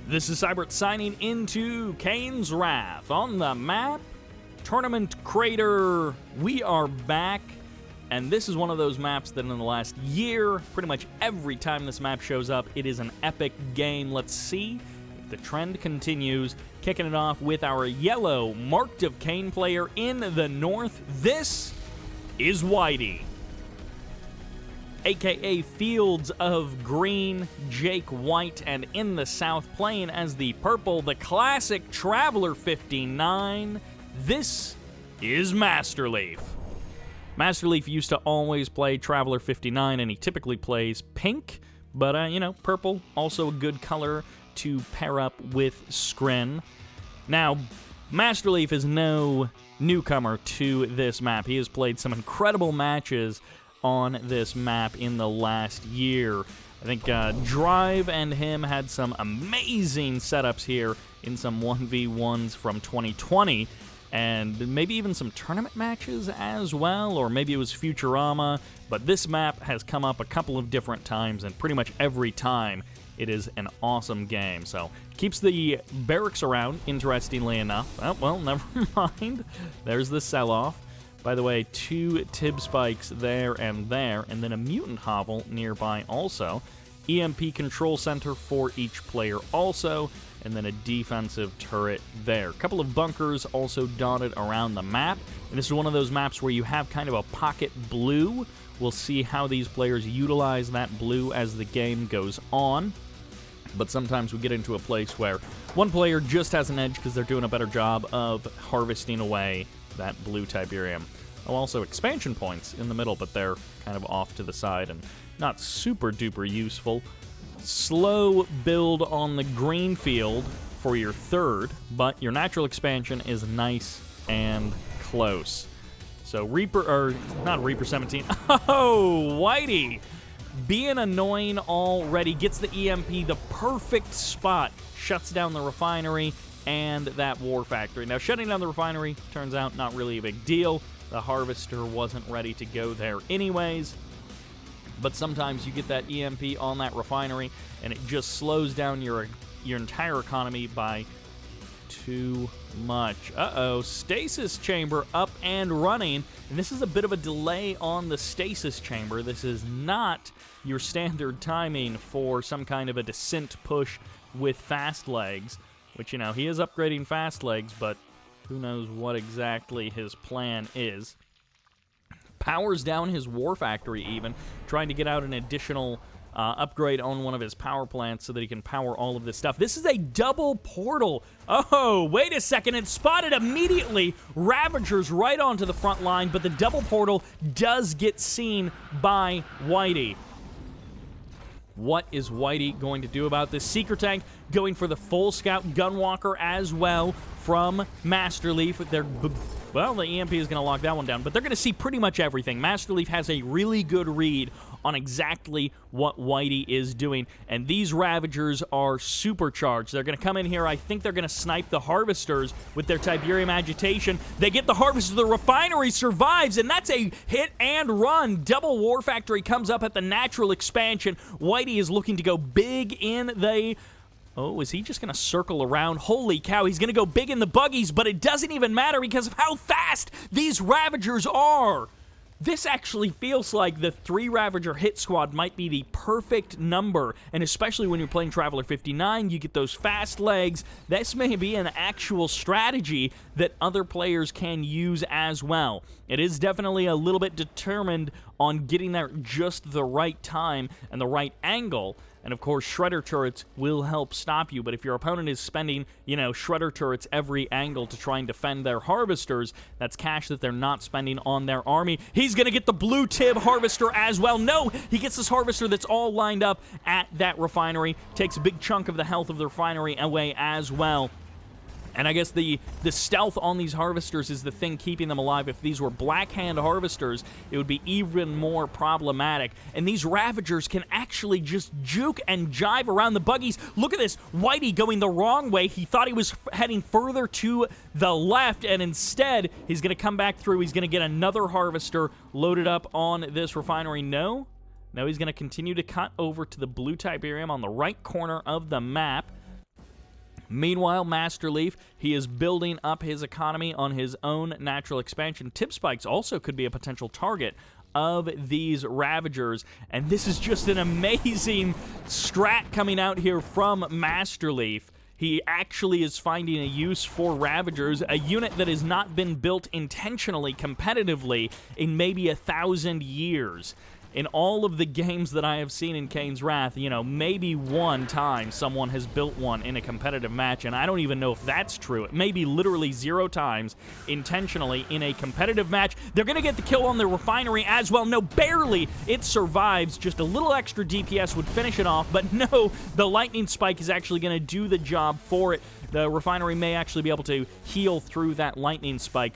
This is Sybert signing into Kane's Wrath. On the map, Tournament Crater, we are back. And this is one of those maps that in the last year, pretty much every time this map shows up, it is an epic game. Let's see if the trend continues. Kicking it off with our yellow Marked of Kane player in the north. This is Whitey, aka Fields of Green, Jake White, and in the south playing as the purple, the classic Traveler 59. This is Masterleaf. Masterleaf used to always play Traveler 59, and he typically plays pink, but, purple, also a good color to pair up with Scrin. Now, Masterleaf is no newcomer to this map. He has played some incredible matches on this map in the last year. I think Drive and him had some amazing setups here in some 1v1s from 2020, and maybe even some tournament matches as well, or maybe it was Futurama, but this map has come up a couple of different times, and pretty much every time it is an awesome game. So, keeps the barracks around, interestingly enough. Oh, well, never mind. There's the sell-off. By the way, 2 Tib spikes there, and then a mutant hovel nearby also. EMP control center for each player also, and then a defensive turret there. A couple of bunkers also dotted around the map, and this is one of those maps where you have kind of a pocket blue. We'll see how these players utilize that blue as the game goes on, but sometimes we get into a place where one player just has an edge because they're doing a better job of harvesting away that blue Tiberium. Oh, also expansion points in the middle, but they're kind of off to the side and not super duper useful. Slow build on the green field for your third, but your natural expansion is nice and close. So not Reaper 17. Oh, Whitey! Being annoying already, gets the EMP the perfect spot, shuts down the refinery and that war factory. Now, shutting down the refinery turns out not really a big deal. The harvester wasn't ready to go there anyways. But sometimes you get that EMP on that refinery, and it just slows down your entire economy by too much. Uh-oh, stasis chamber up and running. And this is a bit of a delay on the stasis chamber. This is not your standard timing for some kind of a descent push with fast legs. Which, he is upgrading fast legs, but who knows what exactly his plan is. Powers down his war factory even, trying to get out an additional upgrade on one of his power plants so that he can power all of this stuff. This is a double portal. Oh, wait a second. It's spotted immediately. Ravagers right onto the front line, but the double portal does get seen by Whitey. What is Whitey going to do about this? Seeker tank going for the full scout gunwalker as well from Masterleaf. The EMP is going to lock that one down, but they're going to see pretty much everything. Masterleaf has a really good read on exactly what Whitey is doing, and these Ravagers are supercharged. They're going to come in here. I think they're going to snipe the Harvesters with their Tiberium agitation. They get the Harvester. The refinery survives, and that's a hit and run. Double War Factory comes up at the natural expansion. Whitey is looking to go big in the... Oh, is he just going to circle around? Holy cow, he's going to go big in the buggies, but it doesn't even matter because of how fast these Ravagers are. This actually feels like the 3 Ravager hit squad might be the perfect number, and especially when you're playing Traveler 59, you get those fast legs. This may be an actual strategy that other players can use as well. It is definitely a little bit determined on getting there just the right time and the right angle. And of course, Shredder turrets will help stop you, but if your opponent is spending, Shredder turrets every angle to try and defend their Harvesters, that's cash that they're not spending on their army. He's going to get the blue Tib Harvester as well. No, he gets this Harvester that's all lined up at that refinery, takes a big chunk of the health of the refinery away as well. And I guess the stealth on these Harvesters is the thing keeping them alive. If these were Black Hand Harvesters, it would be even more problematic. And these Ravagers can actually just juke and jive around the buggies. Look at this. Whitey going the wrong way. He thought he was heading further to the left, and instead, he's going to come back through. He's going to get another Harvester loaded up on this refinery. No, he's going to continue to cut over to the blue Tiberium on the right corner of the map. Meanwhile, Masterleaf, he is building up his economy on his own natural expansion. Tip spikes also could be a potential target of these Ravagers, and this is just an amazing strat coming out here from Masterleaf. He actually is finding a use for Ravagers, a unit that has not been built intentionally, competitively, in maybe 1,000 years. In all of the games that I have seen in Kane's Wrath, you know, maybe one time someone has built one in a competitive match, and I don't even know if that's true. It may be literally 0 times intentionally in a competitive match. They're going to get the kill on the refinery as well. No, barely. It survives. Just a little extra DPS would finish it off, but no, the lightning spike is actually going to do the job for it. The refinery may actually be able to heal through that lightning spike.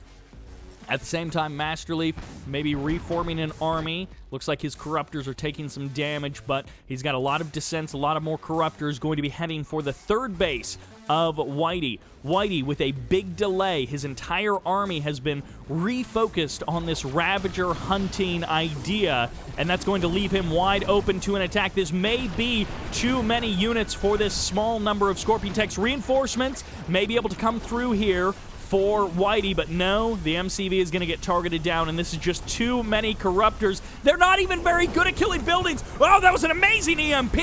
At the same time, Masterleaf maybe reforming an army. Looks like his Corruptors are taking some damage, but he's got a lot of Descents, a lot of more Corruptors, going to be heading for the third base of Whitey. Whitey, with a big delay, his entire army has been refocused on this Ravager hunting idea, and that's going to leave him wide open to an attack. This may be too many units for this small number of Scorpion Techs. Reinforcements may be able to come through here for Whitey, but no, the MCV is going to get targeted down, and this is just too many Corruptors. They're not even very good at killing buildings. Oh, that was an amazing EMP.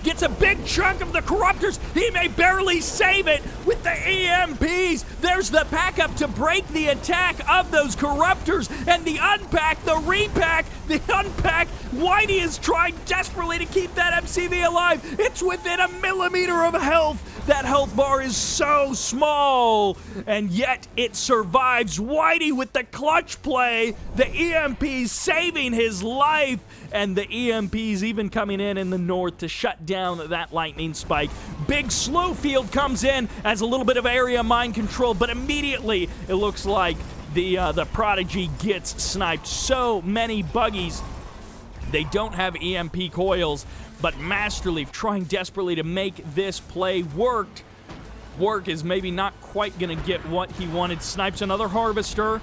Gets a big chunk of the Corruptors. He may barely save it with the EMPs. There's the pack-up to break the attack of those Corruptors, and the unpack, the repack, the unpack. Whitey is trying desperately to keep that MCV alive. It's within a millimeter of health. That health bar is so small, and yet it survives. Whitey with the clutch play, the EMPs saving his life, and the EMPs even coming in the north to shut down that lightning spike. Big slow field comes in as a little bit of area mind control, but immediately it looks like the Prodigy gets sniped. So many buggies. They don't have EMP coils, but Masterleaf trying desperately to make this play work is maybe not quite going to get what he wanted. Snipes another Harvester,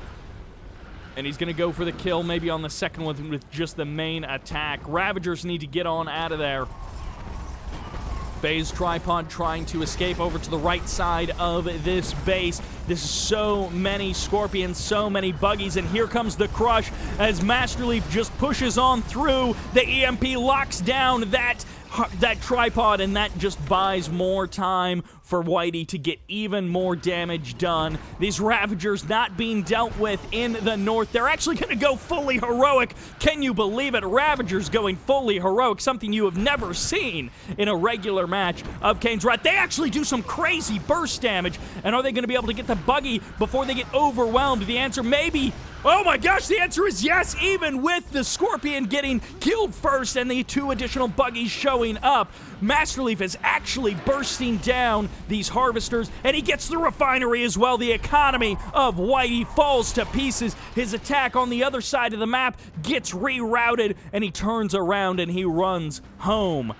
and he's going to go for the kill maybe on the second one with just the main attack. Ravagers need to get on out of there. Phase Tripod trying to escape over to the right side of this base. This is so many Scorpions, so many buggies, and here comes the crush as Masterleaf just pushes on through. The EMP locks down that tripod, and that just buys more time for Whitey to get even more damage done. These Ravagers not being dealt with in the north. They're actually going to go fully heroic. Can you believe it? Ravagers going fully heroic, something you have never seen in a regular match of Kane's Wrath. They actually do some crazy burst damage, and are they going to be able to get the buggy before they get overwhelmed? The answer maybe. Oh my gosh, the answer is yes, even with the Scorpion getting killed first and the 2 additional buggies showing up. Masterleaf is actually bursting down these Harvesters, and he gets the refinery as well. The economy of Whitey falls to pieces. His attack on the other side of the map gets rerouted, and he turns around and he runs home.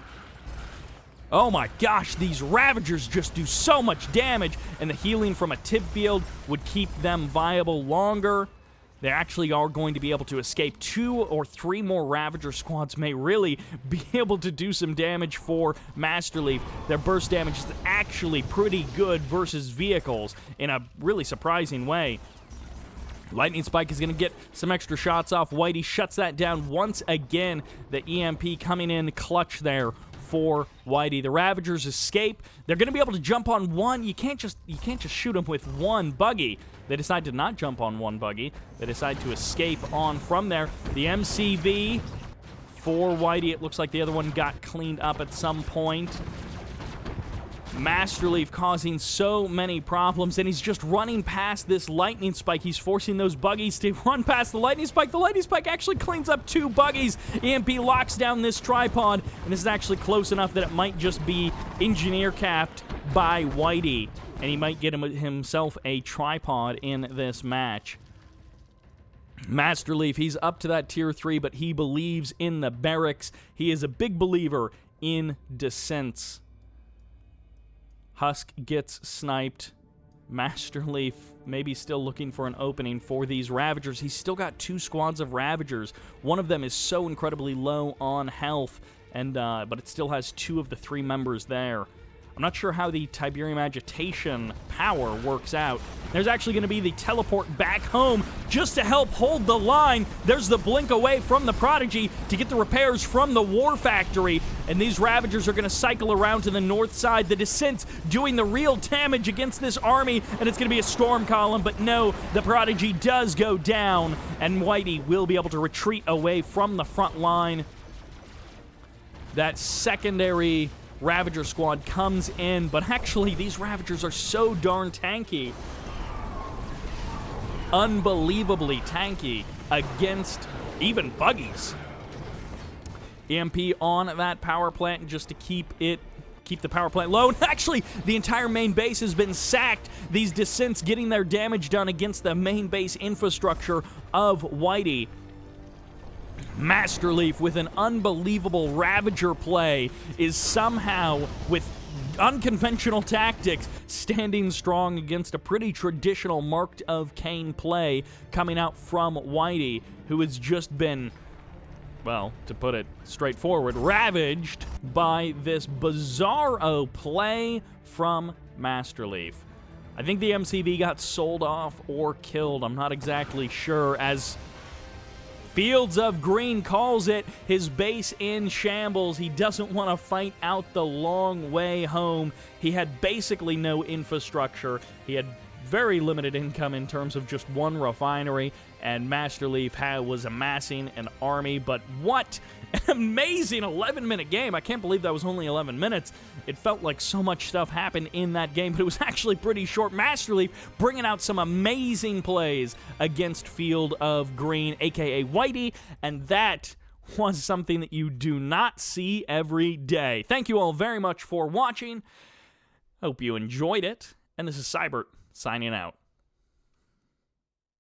Oh my gosh, these Ravagers just do so much damage, and the healing from a tip field would keep them viable longer. They actually are going to be able to escape. 2 or 3 more Ravager squads may really be able to do some damage for Masterleaf. Their burst damage is actually pretty good versus vehicles in a really surprising way. Lightning Spike is going to get some extra shots off. Whitey shuts that down once again. The EMP coming in clutch there for Whitey. The Ravagers escape. They're going to be able to jump on one. You can't just shoot them with one buggy. They decide to not jump on one buggy. They decide to escape on from there. The MCV for Whitey. It looks like the other one got cleaned up at some point. Masterleaf causing so many problems, and he's just running past this lightning spike. He's forcing those buggies to run past the lightning spike. The lightning spike actually cleans up 2 buggies. EMP locks down this tripod, and this is actually close enough that it might just be engineer capped by Whitey, and he might get himself a tripod in this match. Masterleaf, he's up to that tier 3, but he believes in the barracks. He is a big believer in Descents. Husk gets sniped. Masterleaf maybe still looking for an opening for these Ravagers. He's still got 2 squads of Ravagers. One of them is so incredibly low on health, and but it still has 2 of the 3 members there. I'm not sure how the Tiberium Agitation power works out. There's actually going to be the teleport back home just to help hold the line. There's the blink away from the Prodigy to get the repairs from the War Factory. And these Ravagers are going to cycle around to the north side. The Descent's doing the real damage against this army, and it's going to be a Storm Column. But no, the Prodigy does go down, and Whitey will be able to retreat away from the front line. That secondary Ravager squad comes in, but actually these Ravagers are so darn tanky. Unbelievably tanky against even buggies. EMP on that power plant just to keep the power plant low. And actually, the entire main base has been sacked. These Descents getting their damage done against the main base infrastructure of Whitey. Masterleaf, with an unbelievable Ravager play, is somehow, with unconventional tactics, standing strong against a pretty traditional Marked of Kane play coming out from Whitey, who has just been, well, to put it straightforward, ravaged by this bizarro play from Masterleaf. I think the MCV got sold off or killed. I'm not exactly sure, as Fields of Green calls it, his base in shambles. He doesn't want to fight out the long way home. He had basically no infrastructure. He had very limited income in terms of just one refinery, and Masterleaf was amassing an army. But what an amazing 11-minute game. I can't believe that was only 11 minutes. It felt like so much stuff happened in that game, but it was actually pretty short. Masterleaf bringing out some amazing plays against Field of Green, aka Whitey, and that was something that you do not see every day. Thank you all very much for watching. Hope you enjoyed it, and this is Sybert signing out.